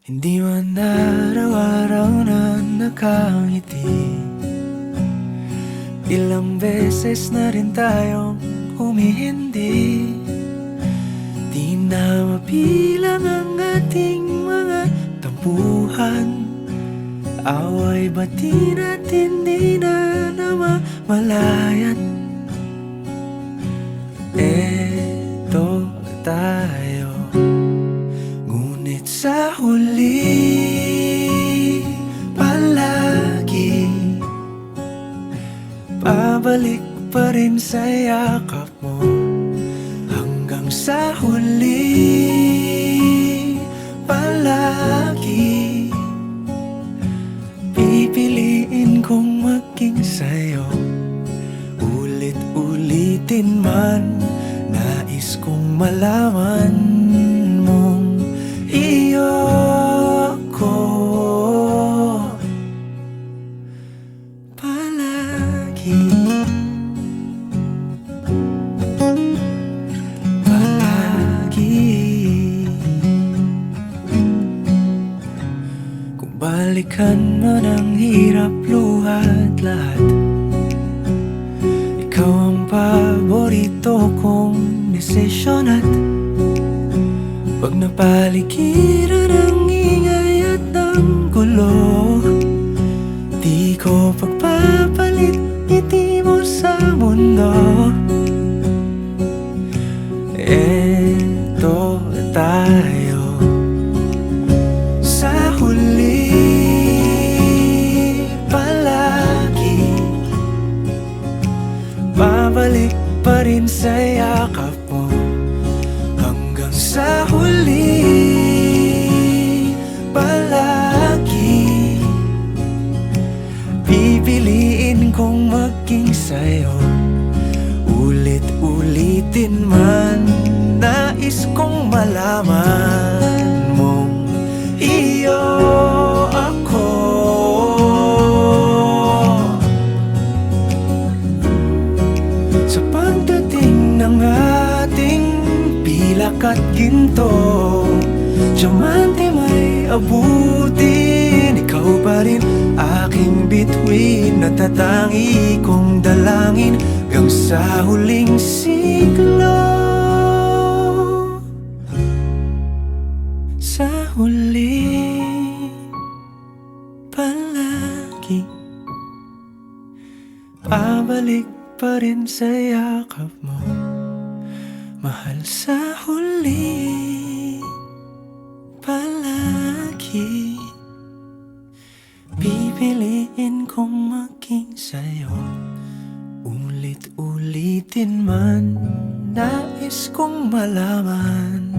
Hindi man araw-araw na nakangiti. Ilang beses na rin tayong humihindi. Di na mabilang ang ating mga tampuhan. Away bati natin di na namamalayan. Eto tayo, ngunit sa huli palagi pabalik pa rin sa yakap mo. Hanggang sa huli palagi pipiliin kong maging sa'yo. Ulit-ulitin man, nais kong malaman mong iyo ko palagi. Kung balikan man ang hirap, luha at lahat, ikaw ang paborito kong desisyon. At pag napaligiran ang ingay at ng gulo, di ko pagpapalit ngiti mo sa mundo. Eto tayo, sa huli palagi babalik pa rin sa yakap mo. Hanggang sa huli palagi pipiliin kong maging sa'yo. Ulit-ulitin man, nais kong malaman mong iyo ako. Sa pagdating ng ating pilak at ginto, diamante may abutin, ikaw pa rin aking bituin. Natatangi kong dalangin hanggang sa huling siglo. Sa huli palagi pabalik pa rin sa yakap mo, mahal. Sa huli palagi pipiliin kong maging sa'yo. Ulit-ulitin man, nais kong malaman